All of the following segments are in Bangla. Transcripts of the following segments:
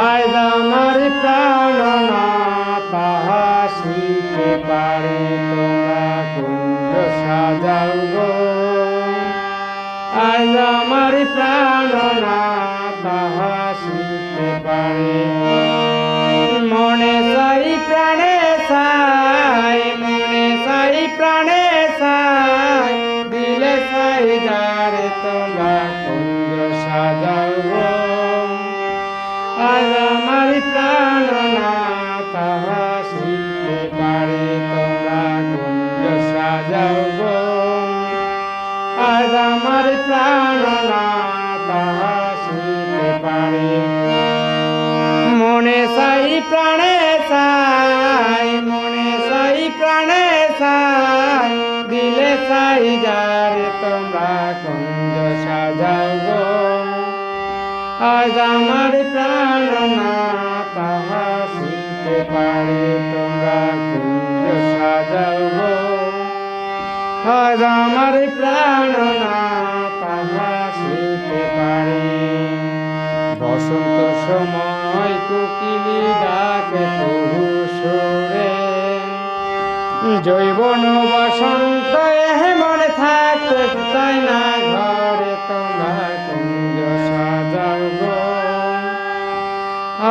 আজ আমার প্রাণনাথ হাসিতে পারে তোমরা কুঞ্জ সাজাও গো। আজ আমার প্রাণনাথ হাসিতে পারে মনে চাই প্রাণে চাই মনে চাই প্রাণে চাই দিলে চাই যারে তোমরা কুঞ্জ সাজাও গো। আজ আমার প্রাণনাথ হাসিতে পারে তোমরা কুঞ্জ সাজাও গো। আজ আমার প্রাণনাথ হাসিতে পারে মনে চাই প্রাণে চাই মনে চাই প্রাণে চাই দিলে চাই যারে তোমরা কুঞ্জ সাজাও গো। আজ আমার প্রাণনাথ হাসিতে পারে তোমরা কুঞ্জ সাজাও গো। আজ আমার প্রাণনাথ হাসিতে পারে বসন্ত সময় কোকিলি ডাকে তবু সুরে জৈবন বসন্ত মনে থাকতে চাই না ঘরে তোমরা কুঞ্জ সাজাও গো।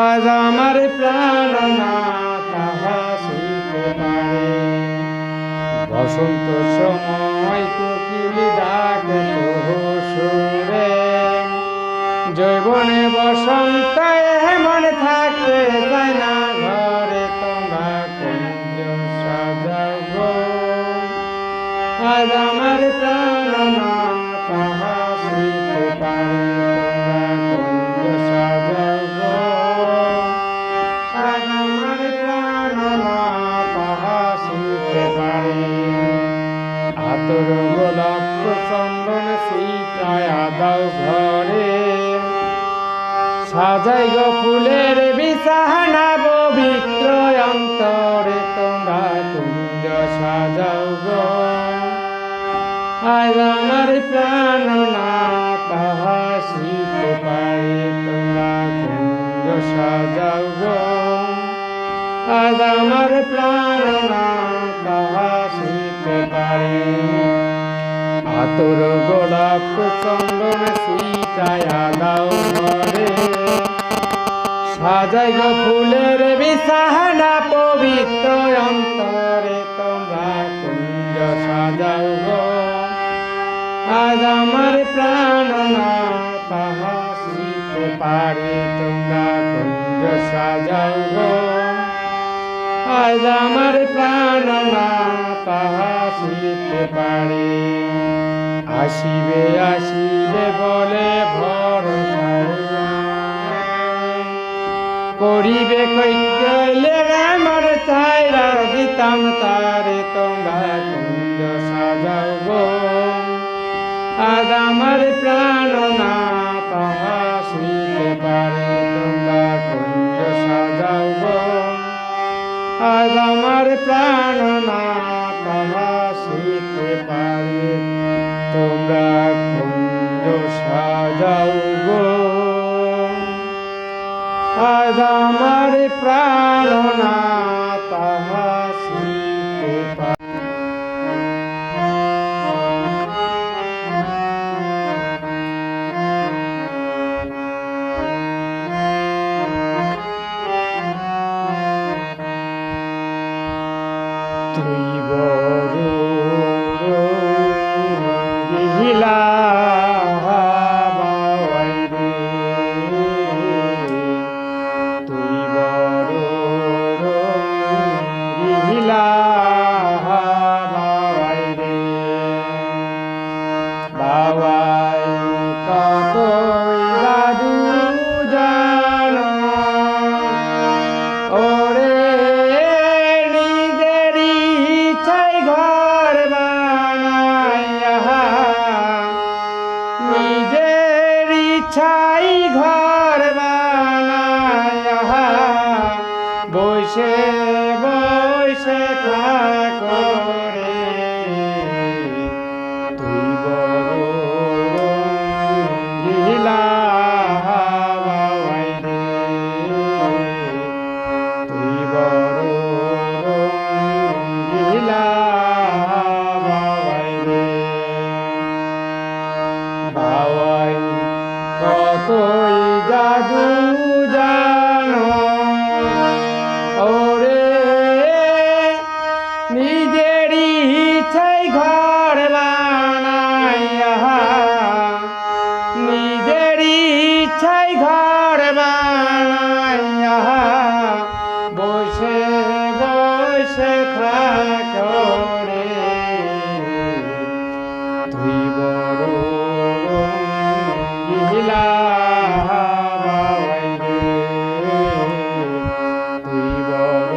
আজ আমার প্রাণনাথ হাসিতে পারে বসন্ত সময় কোকিলি ডাকে তবু সুরে জৈবনে বসন্ত মনে থাকতে চাই না ঘরে তোমরা কুঞ্জ সাজাও গো। আজ আমার প্রাণনাথ হাসিতে পারে তোমরা কুঞ্জ সাজাও গো। আজ আমার প্রাণনাথ হাসিতে পারে আতর গোলাপ চন্দন ছিটায়া দাও ঘরে সাজাই গো ফুলের বিছানা পবিত্র অন্তরে তোমরা কুঞ্জ সাজাও গো। আজ আমার প্রাণনাথ হাসিতে পারে তোমরা কুঞ্জ সাজাও গো। আজ আমার প্রাণনাথ হাসিতে পারে আতর গোলাপ চন্দন ছিটায়া দাও ঘরে সাজাই গো ফুলের বিছানা পবিত্র অন্তরে তোমরা কুঞ্জ সাজাও গো। আজ আমার প্রাণনাথ হাসিতে পারে তোমরা কুঞ্জ সাজাও গো। আজ আমার প্রাণনাথ হাসিতে পারে আসিবে আসিবে বলে ভরসা করিবে কইলে আমার চাইরা দিতাম তারে তোমরা কুঞ্জ সাজাও গো। আজ আমার প্রাণনাথ হাসিতে পারে তোমরা কুঞ্জ সাজাও গো। আজ আমার প্রাণনাথ হাসিতে পারে তোমরা কুঞ্জ সাজাও গো। আজ আমার প্রাণনাথ হাসিতে পারে তুই বড় রঙিলা বাবাই রে তুই বড় কতই জাদু জানো ওরে নিজেরই ইচ্ছায় ঘর বানাইয়া নিজেরই ইচ্ছায় ঘর বানাইয়া বসে বসে থাকো রে তুই বড় রঙিলা বাবাই রে তুই বড়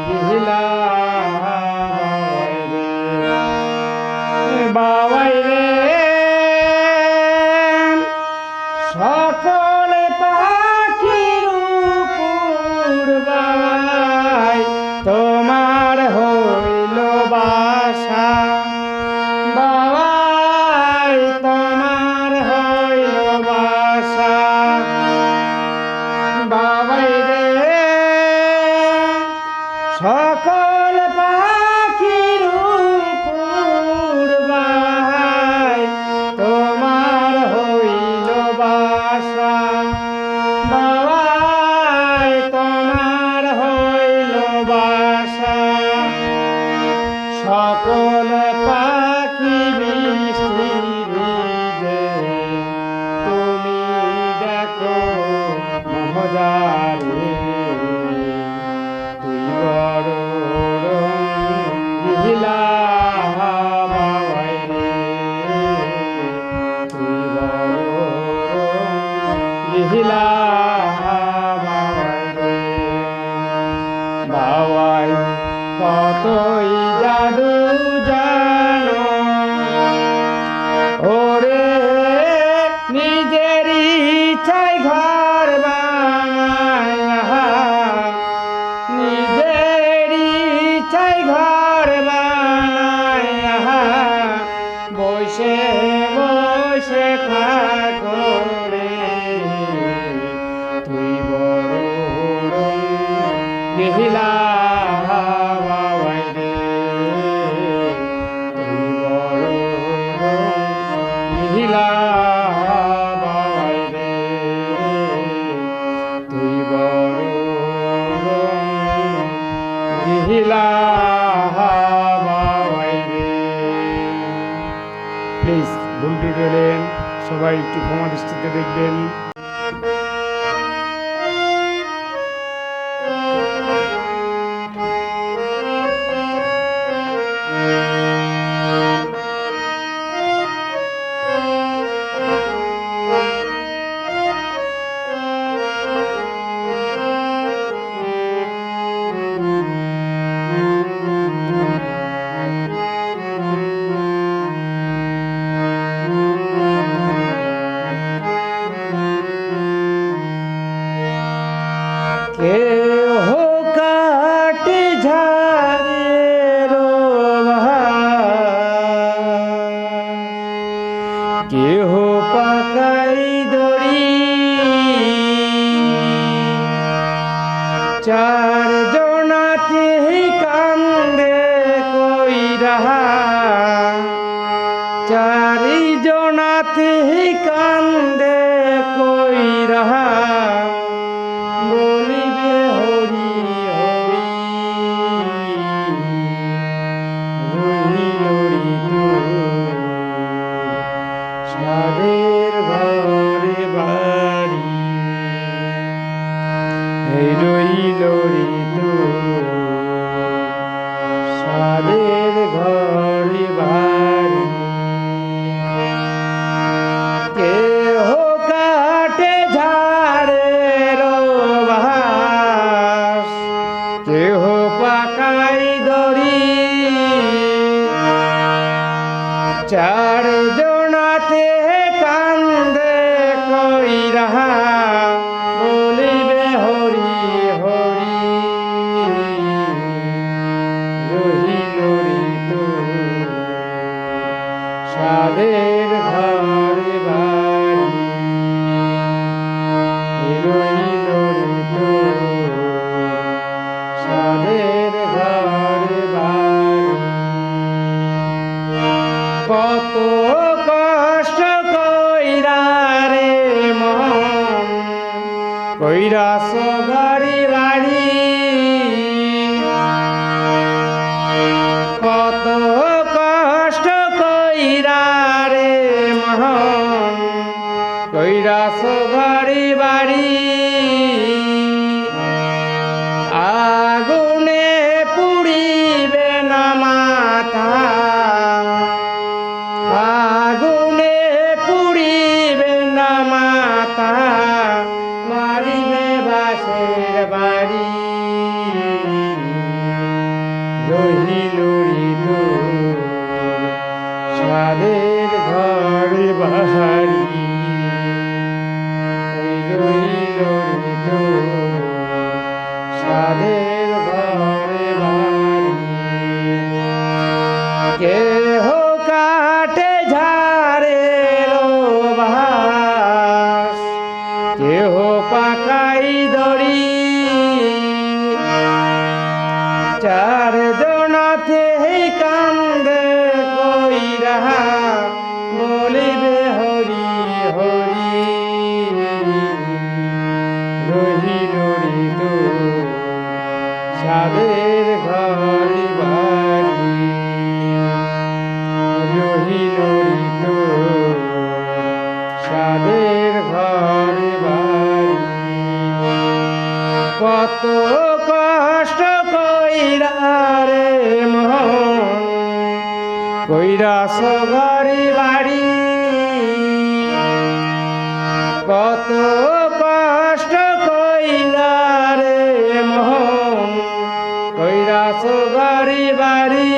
রঙিলা বাবাই রে সকল পাখির উপর বাবাই তোমার হইল বাসা বাবাই তোমার হইল বাসা বাবাই রে সকল পাখির উপর বাবাই তোমার হইল বাসা বাবাই তোমার হইল বাসা সকল পাখি বৃষ্টি ভিজে তুমি দেখো মজারে তুই বড় রঙিলা বাবাই রে তুই বড় রঙিলা বাবাই রে বাবাই কতই জাদু জানো ওরে নিজের ইচ্ছায় ঘর বানাইয়া নিজের ইচ্ছায় ঘর বানাইয়া বসে বসে থাকো রে তুই বড় রঙিলা বাবাই রে তুই বড় রঙিলা বাবাই রে তুই বড় রঙিলা বাবাই রে। প্লিজ ভুল টিউটোরিয়ালে সবাই একটু ক্ষমা দৃষ্টিতে দেখবেন। কেহ কাটে ঝাড়ের কেহ পাকাই দড়ি চার জনাতে কান্দে কইরা চারি জনাতে কান্দে কইরা বলিবে হরি হরি রইল রে সাদের ঘরে বাড়ি রইল রে কইরাছ বাড়ি বাড়ি কত কষ্ট কইরা রে মহন কইরাছ বাড়ি বাড়ি আগুনে পুড়িবে না মাথা আগুনে পুড়িবে না মাথা মারিবে বাঁশের বাড়ি রহিল সাদের ঘর বাড়ি রহিল সাদের ঘর বাড়ি কেহ কাটে ঝাড়ে বাস কেহ পাকাই দড়ি চার জনাতে কান্দে কইরা বলিবে হরি হরি রহিল সাদের ঘর বাড়ি রহিল সাদের ঘর বাড়ি কত কষ্ট কইরা রে মহন কইরাছ বাড়ি বাড়ি কত কষ্ট কইরা রে মহন কইরাছ বাড়ি বাড়ি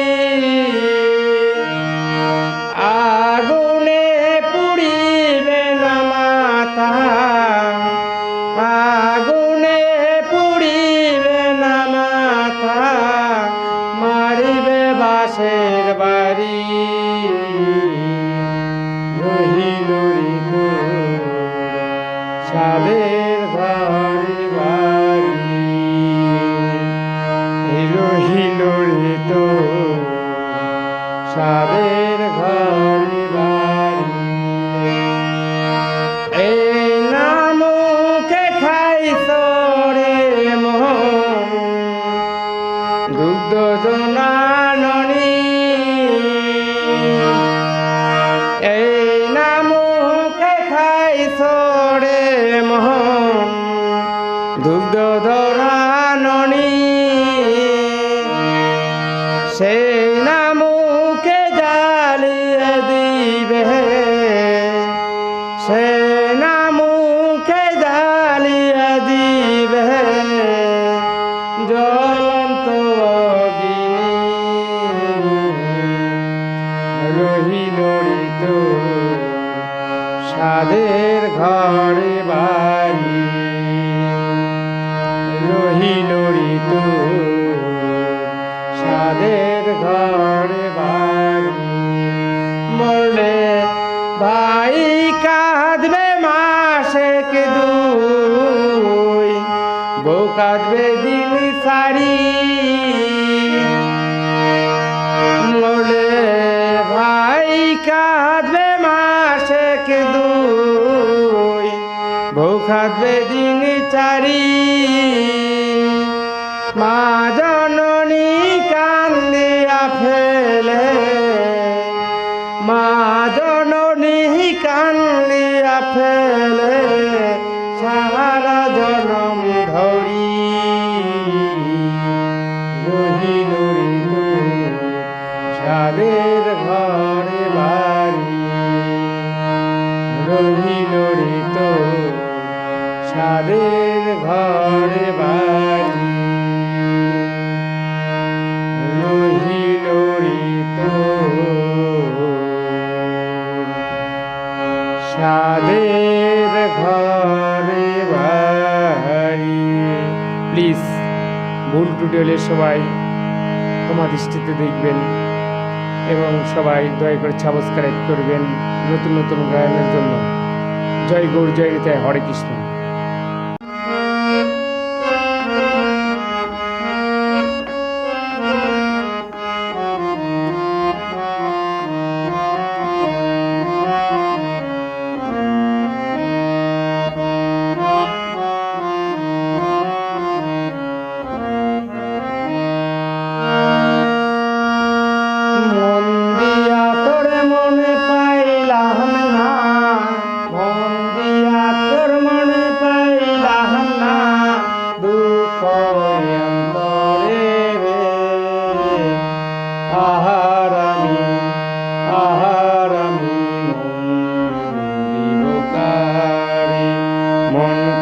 আগুনে পুড়িবে না মাথা আগুনে পুড়িবে না মাথা মারিবে বাঁশের বাড়ি রহিল সাদের ঘর বাড়ি রহিল সাদের ঘর বাড়ি এই নামুকে খাইছ রে মোহন দুগ্ধ জনাননি এই নামুকে খাইছ রে মোহন দুগ্ধ ধরাননি সেই নামুকে জ্বালিয়ে দিবে সে নামুকে জ্বালিয়ে দিবে জ্বলন্ত অগ্নি রহিল সাদের ঘর বাড়ি রহিল সাদের ঘর বাড়ি মরলে ভাই কাঁদবে মাসেক দুই বউ কাঁদবে দিন সারি মরলে ভাই কাঁদবে মাসেক দুই বউ কাঁদবে দিন চারি মা জননী কান্দিয়া ফেলে মা জননী কান্দিয়া ফেলে সারা জনম ধরি রহিল সাদের ঘর বাড়ি রহিল সাদের ঘর বাড়ি রহিল সাদের ঘর বাড়ি। প্লিজ ভুল ত্রুটি হলে সবাই ক্ষমা দৃষ্টিতে দেখবেন এবং সবাই দয়া করে সাবস্ক্রাইব করবেন নতুন নতুন গায়নের জন্য। জয় গৌর জয় নিতাই, হরে কৃষ্ণ।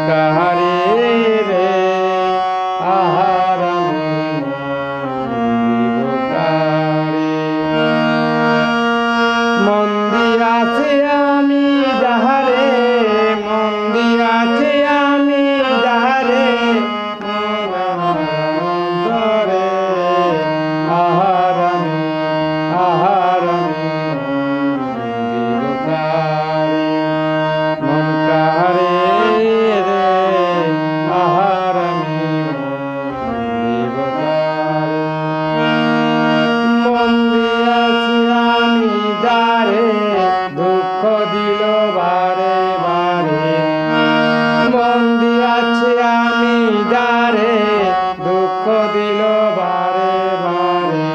কাহারে রে আহার আমি মন দিব কারে মন দিয়াছি আমি যাহারে মন দিয়াছি আমি যাহারে অন্তরে আহার আমি দিব কারে মন কাহারে রে আহার আমি দিব কারে মন দিয়াছি আমি যারে দুঃখ দিল বারে বারে মন দিয়াছি আমি যারে দুঃখ দিল বারে বারে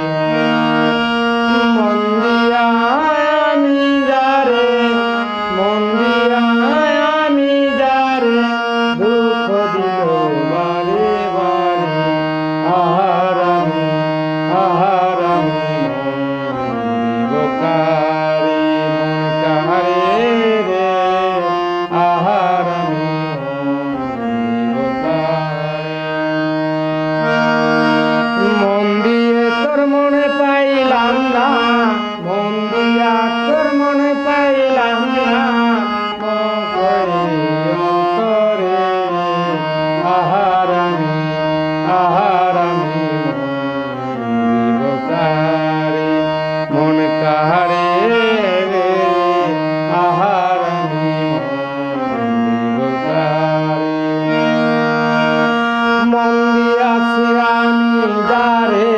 মন দিয়া আমি যারে মন দিয়া আমি যারে দুঃখ দিল বারে বারে আহার আমি দিব কারে মন কাহারে রে আহার আমি দিব কারে মন দিয়ে তোর মনে পাইলাম না মন দিয়া তোর মনে পাইলাম না অন্তরে আহার আমি দিব কারে মন কাহারে রে আহার আমি দিব কারে মন দিয়াছি আমি যারে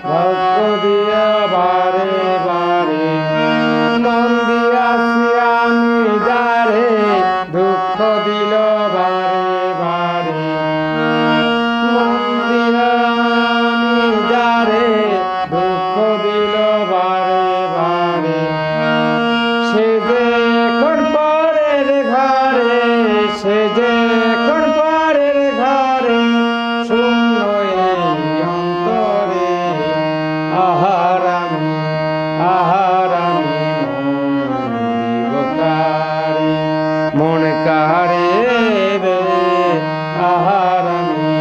ভক্ত দিয়া বারে বারে মন দিয়াছি আমি যারে দুঃখ দিল বারে বারে মন দিয়া আমি যারে দুঃখ দিল বারে বারে সে যে কোন পরের ঘরে সে যে কোন পরের ঘরে শূন্য এই অন্তরে আহার আমি দিব কারে মন কাহারে রে আহার আমি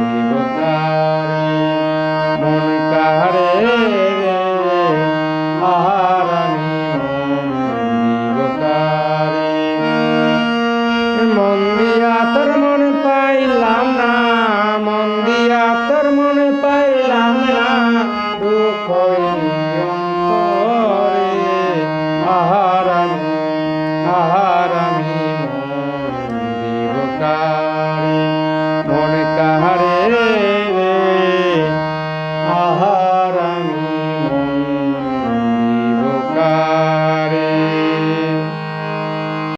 দিব কারে মন কাহারে রে আহার আমি দিব কারে মন দিয়া তোর